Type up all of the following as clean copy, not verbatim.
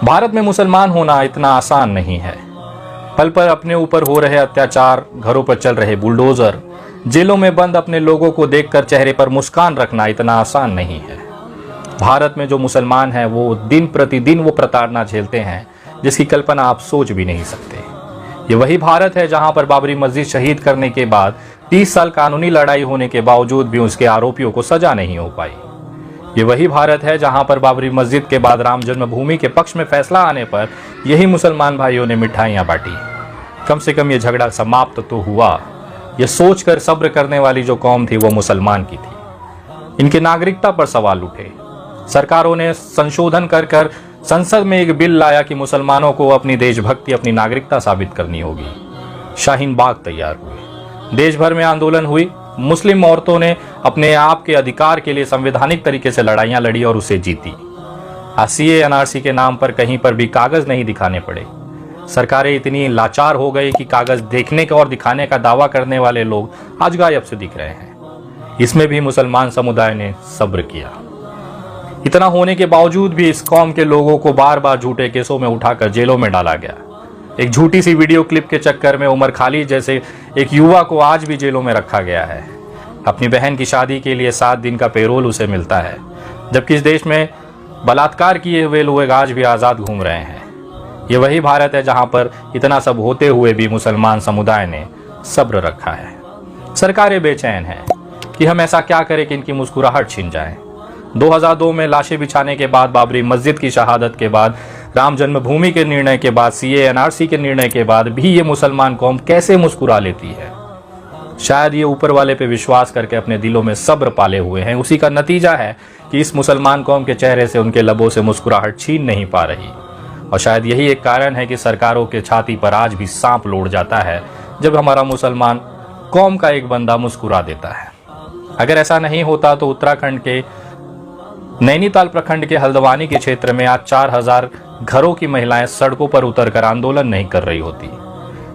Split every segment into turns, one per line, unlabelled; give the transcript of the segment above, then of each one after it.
भारत में मुसलमान होना इतना आसान नहीं है। पल पर अपने ऊपर हो रहे अत्याचार, घरों पर चल रहे बुलडोजर, जेलों में बंद अपने लोगों को देखकर चेहरे पर मुस्कान रखना इतना आसान नहीं है। भारत में जो मुसलमान हैं वो दिन प्रतिदिन वो प्रताड़ना झेलते हैं जिसकी कल्पना आप सोच भी नहीं सकते। ये वही भारत है जहां पर बाबरी मस्जिद शहीद करने के बाद 30 साल कानूनी लड़ाई होने के बावजूद भी उसके आरोपियों को सजा नहीं हो पाई। ये वही भारत है जहां पर बाबरी मस्जिद के बाद राम जन्मभूमि के पक्ष में फैसला आने पर यही मुसलमान भाइयों ने मिठाइयां बांटी। कम से कम ये झगड़ा समाप्त तो हुआ। ये सोचकर सब्र करने वाली जो कौम थी वो मुसलमान की थी। इनके नागरिकता पर सवाल उठे। सरकारों ने संशोधन कर संसद में एक बिल लाया कि मुसलमानों को अपनी देशभक्ति, अपनी नागरिकता साबित करनी होगी। शाहीन बाग तैयार हुए। देश भर में आंदोलन हुई। मुस्लिम औरतों ने अपने आप के अधिकार के लिए संवैधानिक तरीके से लड़ाइयां लड़ी और उसे जीती। सीए एनआरसी के नाम पर कहीं पर भी कागज नहीं दिखाने पड़े। सरकारें इतनी लाचार हो गई कि कागज देखने का और दिखाने का दावा करने वाले लोग आज गायब से दिख रहे हैं। इसमें भी मुसलमान समुदाय ने सब्र किया। इतना होने के बावजूद भी इस कौम के लोगों को बार बार झूठे केसों में उठाकर जेलों में डाला गया। एक झूठी सी वीडियो क्लिप के चक्कर में उमर खालिद जैसे एक युवा को आज भी जेलों में रखा गया है। अपनी बहन की शादी के लिए 7 दिन का पेरोल उसे मिलता है, जबकि इस देश में बलात्कार किए हुए लोग आज भी आज़ाद घूम रहे हैं। ये वही भारत है जहां पर इतना सब होते हुए भी मुसलमान समुदाय ने सब्र रखा है। सरकारें बेचैन हैं कि हम ऐसा क्या करें कि इनकी मुस्कुराहट छिन जाए। 2002 में लाशें बिछाने के बाद, बाबरी मस्जिद की शहादत के बाद, राम जन्मभूमि के निर्णय के बाद, सीए एनआरसी के निर्णय के बाद भी ये मुसलमान कौम कैसे मुस्कुरा लेती है। शायद ये ऊपर वाले पे विश्वास करके अपने दिलों में सब्र पाले हुए हैं। उसी का नतीजा है कि इस मुसलमान कौम के चेहरे से, उनके लबों से मुस्कुराहट छीन नहीं पा रही। और शायद यही एक कारण है कि सरकारों के छाती पर आज भी सांप लौट जाता है जब हमारा मुसलमान कौम का एक बंदा मुस्कुरा देता है। अगर ऐसा नहीं होता तो उत्तराखंड के नैनीताल प्रखंड के हल्द्वानी के क्षेत्र में आज 4000 घरों की महिलाएं सड़कों पर उतरकर आंदोलन नहीं कर रही होती।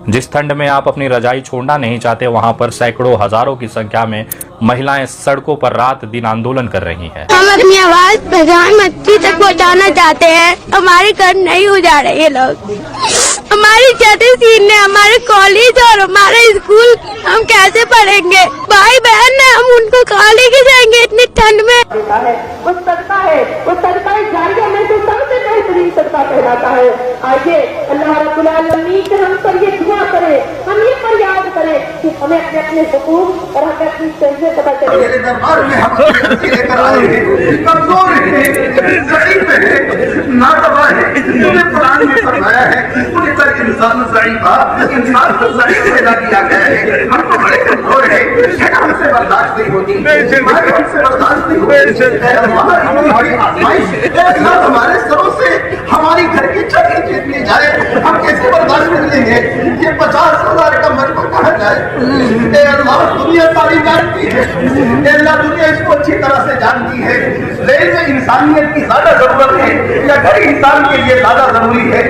जिस ठंड में आप अपनी रजाई छोड़ना नहीं चाहते, वहां पर सैकड़ों हजारों की संख्या में महिलाएं सड़कों पर रात दिन आंदोलन कर रही हैं।
हम अपनी आवाज प्रधानमंत्री तक पहुंचाना चाहते हैं। हमारे घर नहीं उजाड़ रहे ये लोग। हमारी छतें छीनने, हमारे कॉलेज और हमारे स्कूल हम कैसे पढ़ेंगे? भाई बहन है, हम उनको कहाँ लेके जाएंगे इतनी ठंड में?
वो सदका है, वो सदका जारिया में जो सबसे बेहतरीन सदका कहलाता है। आइए अल्लाह रब्बुल आलमीन से हम पर ये दुआ करें, हम ये फरियाद करें कि हमें अपने अपने हुकूक और हमें अपनी चीजें पता चले।
मेरे दरबार में हम लेकर आए हैं, कमजोर है, ज़ईफ़ है, नादवा है। तुम्हें कुरान में फरमाया है इंसान को ज़ईफ़ पैदा किया गया है। हम तो बड़े कमजोर हैं, हमसे बर्दाश्त नहीं होती, हमसे बर्दाश्त नहीं होती। हमारे सरों से हमारी घर की छत खींच जाए, हम कैसे बर्दाश्त कर लेंगे? ये 50,000 का मजबूर कहा जाए। अल्लाह दुनिया सारी जानती है, अल्लाह दुनिया इसको अच्छी तरह से जानती है। लेकिन इंसानियत की ज्यादा जरूरत है या घर इंसान के लिए ज्यादा जरूरी है?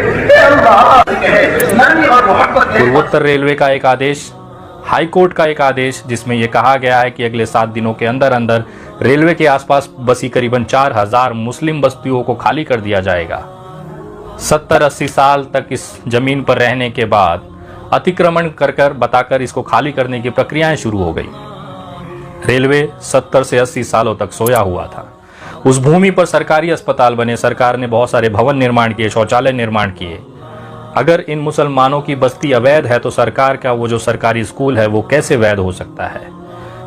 पूर्वोत्तर रेलवे का एक आदेश, हाई कोर्ट का एक आदेश, जिसमें यह कहा गया है कि अगले 7 दिनों के अंदर अंदर रेलवे के आसपास बसी करीबन 4000 मुस्लिम बस्तियों को खाली कर दिया जाएगा। 70-80 साल तक इस जमीन पर रहने के बाद अतिक्रमण कर बताकर इसको खाली करने की प्रक्रियाएं शुरू हो गई। रेलवे 70 से 80 सालों तक सोया हुआ था। उस भूमि पर सरकारी अस्पताल बने, सरकार ने बहुत सारे भवन निर्माण किए, शौचालय निर्माण किए। अगर इन मुसलमानों की बस्ती अवैध है तो सरकार का वो जो सरकारी स्कूल है वो कैसे वैध हो सकता है?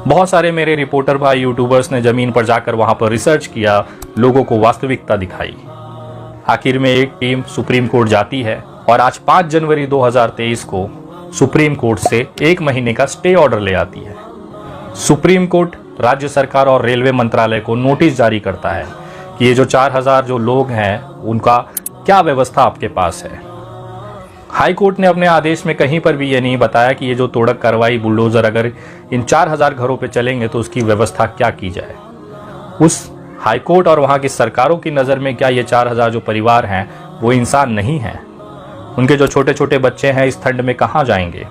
बहुत सारे मेरे रिपोर्टर भाई, यूट्यूबर्स ने जमीन पर जाकर वहां पर रिसर्च किया, लोगों को वास्तविकता दिखाई। आखिर में एक टीम सुप्रीम कोर्ट जाती है और आज 5 जनवरी 2023 को सुप्रीम कोर्ट से 1 महीने का स्टे ऑर्डर ले आती है। सुप्रीम कोर्ट राज्य सरकार और रेलवे मंत्रालय को नोटिस जारी करता है कि ये जो 4000 जो लोग हैं उनका क्या व्यवस्था आपके पास है। हाई कोर्ट ने अपने आदेश में कहीं पर भी ये नहीं बताया कि ये जो तोड़क कार्रवाई, बुलडोजर अगर इन 4000 घरों पे चलेंगे तो उसकी व्यवस्था क्या की जाए। उस हाई कोर्ट और वहाँ की सरकारों की नज़र में क्या ये 4000 जो परिवार हैं वो इंसान नहीं हैं? उनके जो छोटे छोटे बच्चे हैं इस ठंड में कहाँ जाएंगे?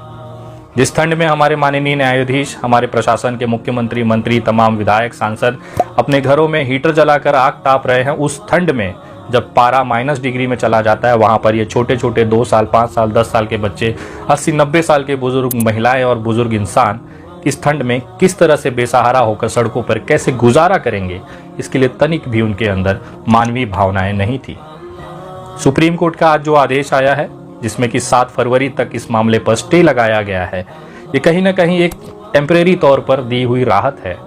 जिस ठंड में हमारे माननीय न्यायाधीश, हमारे प्रशासन के मुख्यमंत्री, मंत्री, तमाम विधायक, सांसद अपने घरों में हीटर जलाकर आग ताप रहे हैं, उस ठंड में जब पारा माइनस डिग्री में चला जाता है, वहाँ पर ये छोटे छोटे 2 साल 5 साल 10 साल के बच्चे, 80-90 साल के बुजुर्ग महिलाएं और बुजुर्ग इंसान इस ठंड में किस तरह से बेसहारा होकर सड़कों पर कैसे गुजारा करेंगे, इसके लिए तनिक भी उनके अंदर मानवीय भावनाएं नहीं थी। सुप्रीम कोर्ट का आज जो आदेश आया है, जिसमें कि 7 फरवरी तक इस मामले पर स्टे लगाया गया है, ये कहीं ना कहीं एक टेम्परेरी तौर पर दी हुई राहत है।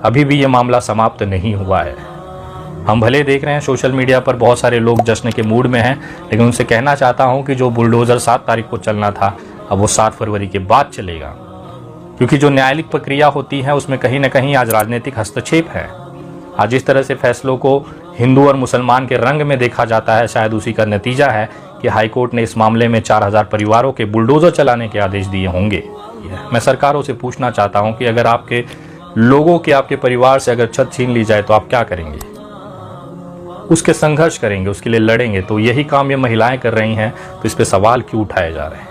अभी भी ये मामला समाप्त नहीं हुआ है। हम भले देख रहे हैं सोशल मीडिया पर बहुत सारे लोग जश्न के मूड में हैं, लेकिन उनसे कहना चाहता हूं कि जो बुलडोजर 7 तारीख को चलना था, अब वो 7 फरवरी के बाद चलेगा, क्योंकि जो न्यायालयिक प्रक्रिया होती है उसमें कहीं ना कहीं आज राजनीतिक हस्तक्षेप है। आज इस तरह से फैसलों को हिंदू और मुसलमान के रंग में देखा जाता है, शायद उसी का नतीजा है कि हाईकोर्ट ने इस मामले में 4000 परिवारों के बुलडोजर चलाने के आदेश दिए होंगे। मैं सरकारों से पूछना चाहता हूं कि अगर आपके लोगों के, आपके परिवार से अगर छत छीन ली जाए तो आप क्या करेंगे? उसके संघर्ष करेंगे, उसके लिए लड़ेंगे। तो यही काम ये महिलाएं कर रही हैं, तो इस पे सवाल क्यों उठाए जा रहे हैं?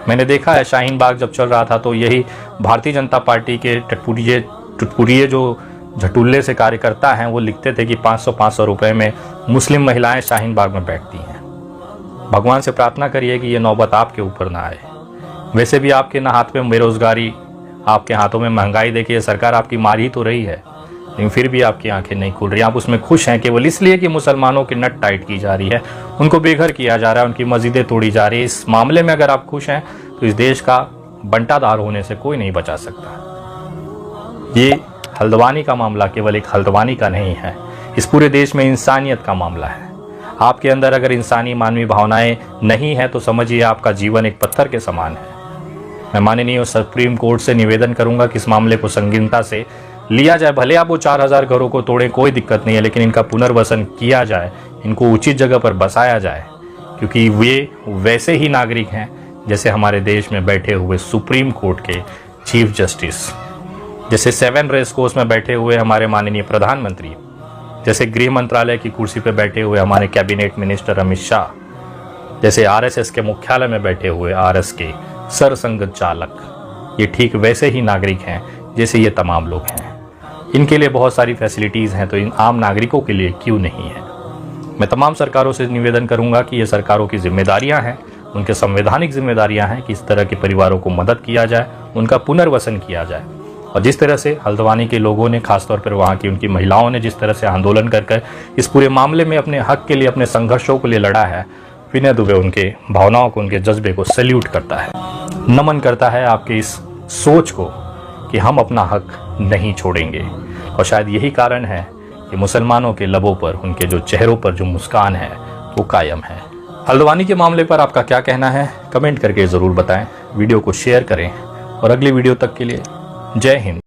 मैंने देखा है शाहीन बाग जब चल रहा था तो यही भारतीय जनता पार्टी के टटपुरिये जो झटुल्ले से कार्यकर्ता हैं, वो लिखते थे कि 500-500 रुपए में मुस्लिम महिलाएं शाहीन बाग में बैठती हैं। भगवान से प्रार्थना करिए कि ये नौबत आपके ऊपर ना आए। वैसे भी आपके ना हाथ में बेरोजगारी, आपके हाथों में महंगाई देखिए, सरकार आपकी मार ही तो रही है, लेकिन फिर भी आपकी आंखें नहीं खुल रही। आप उसमें खुश हैं केवल इसलिए कि मुसलमानों की नट टाइट की जा रही है, उनको बेघर किया जा रहा है, उनकी मस्जिदें तोड़ी जा रही है। इस मामले में अगर आप खुश हैं तो इस देश का बंटाधार होने से कोई नहीं बचा सकता। ये हल्द्वानी का मामला केवल एक हल्द्वानी का नहीं है, इस पूरे देश में इंसानियत का मामला है। आपके अंदर अगर इंसानी मानवीय भावनाएं नहीं है तो समझिए आपका जीवन एक पत्थर के समान है। मैं माननीय सुप्रीम कोर्ट से निवेदन करूंगा कि इस मामले को संगीनता से लिया जाए। भले आप वो 4000 घरों को तोड़ें, कोई दिक्कत नहीं है, लेकिन इनका पुनर्वसन किया जाए, इनको उचित जगह पर बसाया जाए, क्योंकि वे वैसे ही नागरिक हैं जैसे हमारे देश में बैठे हुए सुप्रीम कोर्ट के चीफ जस्टिस, जैसे 7 रेस कोर्स में बैठे हुए हमारे माननीय प्रधानमंत्री, जैसे गृह मंत्रालय की कुर्सी पर बैठे हुए हमारे कैबिनेट मिनिस्टर अमित शाह, जैसे आरएसएस के मुख्यालय में बैठे हुए आरएस के सरसंघ चालक। ये ठीक वैसे ही नागरिक हैं जैसे ये तमाम लोग हैं। इनके लिए बहुत सारी फैसिलिटीज़ हैं, तो इन आम नागरिकों के लिए क्यों नहीं है? मैं तमाम सरकारों से निवेदन करूंगा कि ये सरकारों की जिम्मेदारियां हैं, उनके संवैधानिक जिम्मेदारियां हैं कि इस तरह के परिवारों को मदद किया जाए, उनका पुनर्वसन किया जाए। और जिस तरह से हल्द्वानी के लोगों ने, खासतौर पर वहाँ की उनकी महिलाओं ने जिस तरह से आंदोलन कर इस पूरे मामले में अपने हक के लिए, अपने संघर्षों के लिए लड़ा है, विनय दुबे उनके भावनाओं को, उनके जज्बे को सैल्यूट करता है, नमन करता है आपके इस सोच को कि हम अपना हक नहीं छोड़ेंगे। और शायद यही कारण है कि मुसलमानों के लबों पर, उनके जो चेहरों पर जो मुस्कान है वो कायम है। हल्द्वानी के मामले पर आपका क्या कहना है, कमेंट करके ज़रूर बताएं, वीडियो को शेयर करें और अगली वीडियो तक के लिए जय हिंद।